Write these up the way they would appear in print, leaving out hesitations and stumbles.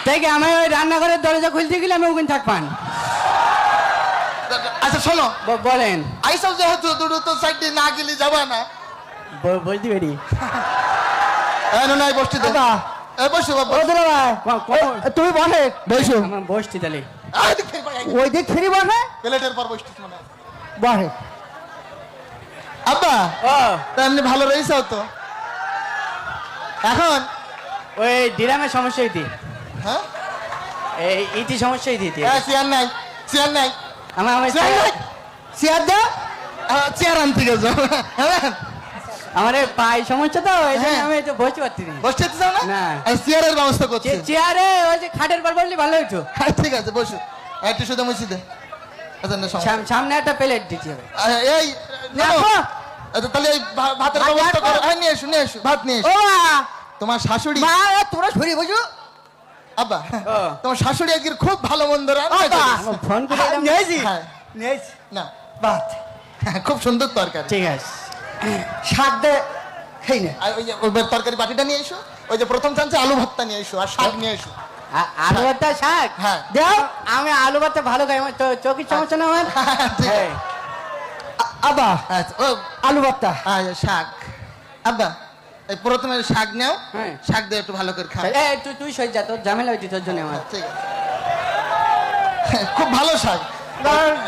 দেখে আমি ওই রান্নাঘরের দরজা খুলতে গেলে আমি ওখানে থাকবান। আচ্ছা শোনো, বলেন। আইসব যেহেতু দুটো তো সাইডে না গেলে যাবা না। বলতে পারি নাই বসছি তো বসো তুমি বসে বসো। আমার বসছি তাহলে ওই দিক ফিরি বসে প্লেটের পর বসছিস মানে বসে। আব্বা ও তা এমনি ভালো রয়েছে তো এখন? ওই ডিরামের সমস্যা হইতি, হ্যাঁ এই ইতি সমস্যা হইতি। চেয়ার নাই, চেয়ার নাই, আমার চেয়ার নাই, চেয়ার দাও। চেয়ার আনতে গেছো? আমার এই পায়ে সমস্যা তো এই জন্য হ্যাঁ। আমি তো বসতে পারছি না। বসতে চাও না? না। চেয়ারের ব্যবস্থা করছি। চেয়ারে ওই যে খাটের পর বললে ভালো হইতো। হ্যাঁ ঠিক আছে বসো, একটু শুধু মুছি দে। আচ্ছা না সমস্যা সামনে একটা প্লেট দিতে হবে। এই দেখো। আচ্ছা তাহলে এই ভাতের ব্যবস্থা করো। হ্যাঁ নিয়ে এসো, নিয়ে এসো, ভাত নিয়ে ও এসো। মা, তোমার শাশুড়ি মা তোমরা সরি বসো। আব্বা ও। তোমার শাশুড়ি একদিন খুব ভালো মন্দ রান্না আব্বা। করেছে। আমার ফোন করে এলাম। নিয়েছি হ্যাঁ নিয়েছি না ভাত খুব সুন্দর তরকারি। ঠিক আছে। শাক দে খাই না। আর ওই যে ওই তরকারি বাটিটা নিয়ে এসো, ওই যে প্রথম চান্সে আলু ভর্তা নিয়ে এসো আর শাক নিয়ে এসো। আলু ভর্তা শাক। হ্যাঁ দাও, আমি আলু ভর্তা ভালো খাই, আমার চোখের সমস্যা না আমার। ঠিক আছে। আব্বা আচ্ছা ও আলু ভর্তা। শাক আব্বা এই প্রথমে শাক নাও, হ্যাঁ। শাক দিয়ে একটু ভালো করে খাও। এই তুই সই যা, তোর ঝামেলা হইতি তোর জন্য আমার। ঠিক আছে খুব ভালো শাক।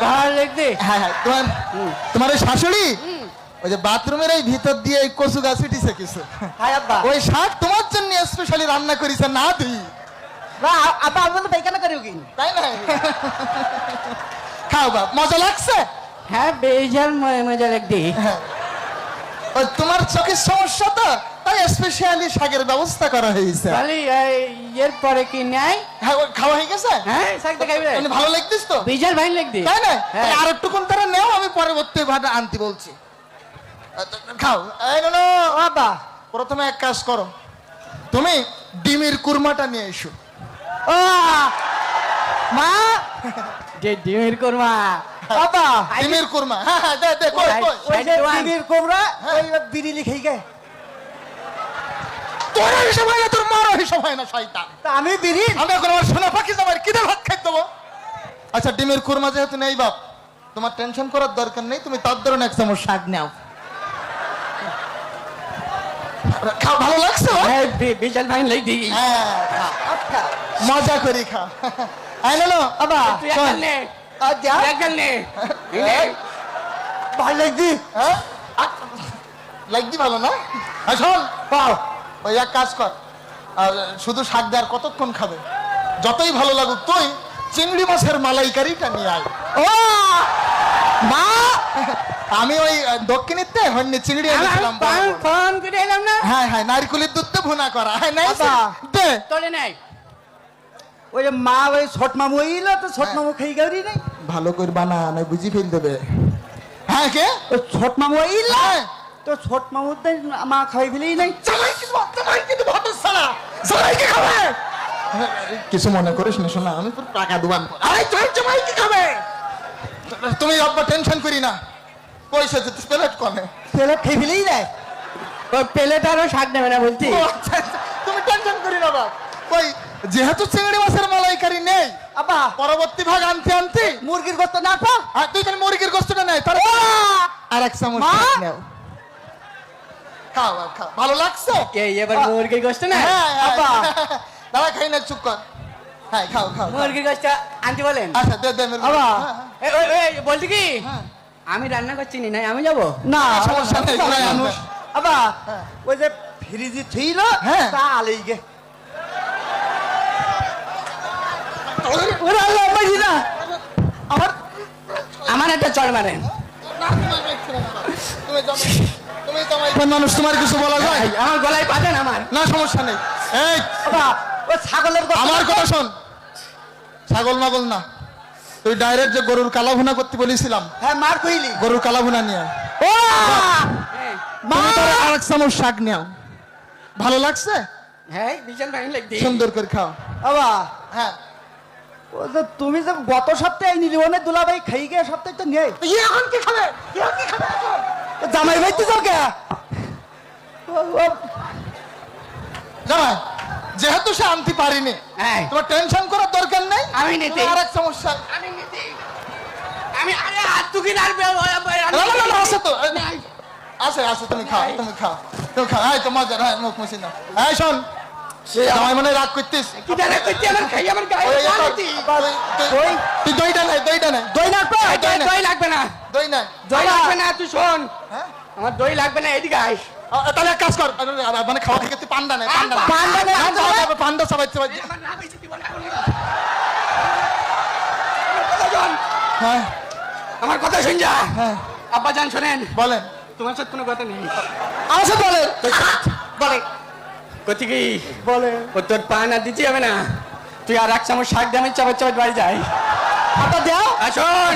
ভালো লাগবে। হ্যাঁ হ্যাঁ তোমার ওই শাশুড়ি ওই যে বাথরুমের এই ভিতর দিয়ে এই কচু গাছ উঠিছে কিছু, হাই আব্বা। ওই শাক তোমার জন্য স্পেশালি রান্না করেছে না তুই, বা আব্বা আমি তো পাইখানা করি কি তাই না? খাও বাপ, মজা লাগছে? হ্যাঁ বেজাল মজা লাগবে। হ্যাঁ। ওই তোমার চোখের সমস্যা তো, তাই স্পেশালি শাকের ব্যবস্থা করা হয়েছে। তাহলে এর পরে কি নাই? হ্যাঁ ওই খাওয়া হয়ে গেছে? হ্যাঁ শাক দেখাইবে। এমনি ভালো লাগতিস তো? বেজাল ভালো লাগবে। তাই না? হ্যাঁ। আর একটুকুন তারা নেও, আমি পরবর্তী ভাটা আনতে বলছি। খাও। এই নো আব্বা। প্রথমে এক কাজ করো, তুমি ডিমের কুরমাটা নিয়ে এসো। ও মা যে ডিমের কোরমা। আব্বা ডিমের কুরমা, হ্যাঁ হ্যাঁ দে দে কই কই। ওই যে বিবির কোবরা ওই বিড়ি লিখেই গে। তোর হিসাব হয় না, তোর মারও হিসাব হয় না শয়তান। তা আমি বিড়ি আমি এখন আমার সোনা পাখি যাবার কিনে ভাত খাই দেবো। আচ্ছা ডিমের কুরমা যেহেতু নেই বাপ, তোমার টেনশন করার দরকার নেই, তুমি তার ধরুন এক চামচ শাক নাও। খাও, ভালো লাগছে? হ্যাঁ বেজাল ভালো লাগবে। হ্যাঁ খাও, আচ্ছা মজা করি খাও। আই নো আব্বা তুই একদম নে, আচ্ছা একদম নে। ভালো লাগছি। হ্যাঁ লাগছি ভালো না? আর শোন পাও ওই এক কাজ কর, আর শুধু শাক দেওয়ার কতক্ষণ খাবে? যতই ভালো লাগুক তুই চিংড়ি মাছের মালাইকারিটা নিয়ে আয়। ও মা আমি ওই দক্ষিণেতে হন্যে চিংড়ি এনেছিলাম। ফোন করে এলাম না। হ্যাঁ হ্যাঁ নারকেলের দুধ দিয়ে ভুনা করা। হ্যাঁ নাই আব্বা। দে। তোলে নাই। ওই যে মা ওই ছোট মামু ইলো তো ছোট মামু খাই গেলি নাই। ভালো করে বানা না বুঝি ফেল দেবে। হ্যাঁ কে? ওই ছোট মামু ইলো হ্যাঁ। তো ছোট মামু তো মা খাই ফেলেই নাই। জামাই কিন্তু ভাতের সালা। জামাই কি খাবে? কিছু মনে করিস না শোনা, আমি তোর টাকা দুবান। আরে তোর জামাই কি খাবে? তুমি আব্বা টেনশন করি না, পয়সা দিতে প্লেট কমে। ছেলে খাই ফেলেই নাই। ওই পেলেট আরো শাক নেবে না বলছি। ও আচ্ছা, আচ্ছা, তুমি টেনশন করি না বাপ। ওই যেহেতু চিংড়ি মাছের মালাইকারি নেই, আব্বা পরবর্তী ভাগ আনতে আনতে মুরগির গোস্ত না পা। আর তুই খালি মুরগির গোস্তটা নেই, তার আর এক চামচ মা! শাক নাও। খাও বাপ, খাও, ভালো লাগছে? এই এবার মুরগির গোশত না। হ্যাঁ আব্বা। দাদা খাই না, চুপ কর। হ্যাঁ খাও খাও খাও। মুরগির গোশত আনতে বলেন। আচ্ছা দে দে মেরে। আব্বা। হ্যাঁ, বলছি কি হ্যাঁ। আমি রান্না করছি নি নাই, আমি যাবো। না সমস্যা নেই, আব্বা, মানুষ। আব্বা হ্যাঁ। ওই যে ফ্রিজে ছিল হ্যাঁ। তা আলেই গে। ওরে আল্লাহ মাইজি না। আমার আমার একটা চড় মারেন। তুমি জামাই কোন মানুষ, তোমার কিছু বলা যায়? আমার গলায় পাতেন আমার। না সমস্যা নেই। এই আব্বা ওই ছাগলের গোস্ত আমার কথা শোন, ছাগল মাগল না, তুই ডাইরেক্ট যে গরুর কালা ভুনা করতে বলেছিলাম, হ্যাঁ মার কইলি। গরুর কালা ভুনা নিয়ে আয়। ও তুমি তোর আর এক চামচ শাক নাও। ভালো লাগছে? হ্যাঁ বিশাল ভালো লাগবে। সুন্দর করে খাও। আব্বা হ্যাঁ ও যে তুমি যে গত সপ্তাহে নিলি মানে দুলাভাই খাই গে সপ্তাহে তো নেই। এখন কি খাবে? এখন কি খাবে এখন? জামাই ভাই তো যাও কে? জামাই যেহেতু সে আনতে পারিনি হ্যাঁ। তোমার টেনশন করার দরকার নেই। আমি নিতে। তোমার আরেক সমস্যা। আমি আরে হাত তুকি না না, না, না, না, আছে তো। আছে, আছে, তুমি খাও, তুমি খাও, তুমি খাও। এই তো মজা, হ্যাঁ, মুখ মুছি না। এই শোন, জামাই মনে হয় রাগ করতিস। কি জানে কইতে আমার খাই আমার গায়ে ওই, না ওই, নিতি। তুই দইটা নাই, দইটা নাই। দই লাগবে দই লাগবে না, দই নাই। দই লাগবে না, তুই শোন হ্যাঁ? আমার দই লাগবে না, এদিকে আয়। তাহলে এক কাজ কর, মানে খাওয়া থেকে তুই পান্ডা নেই, পান্ডা নেই। পান্ডা নেই, না, পান্ডা না, নেই। না, পান্ডা সবাই সবাই। আমার না হইছে দিব না এখন। আমার কথা শোন, হ্যাঁ, আমার কথা শুন যা। হ্যাঁ, আব্বা জান শোনেন, বলেন। তোমার সাথে কোনো কথা নেই। আমার সাথে বলেন। বলে কতি কি বলে ও তোর পা না দিতে হবে না, তুই আর এক চামচ শাক দিয়ে আমি চাপা চাপা বাড়ি যাই। হাতটা দাও আর শোন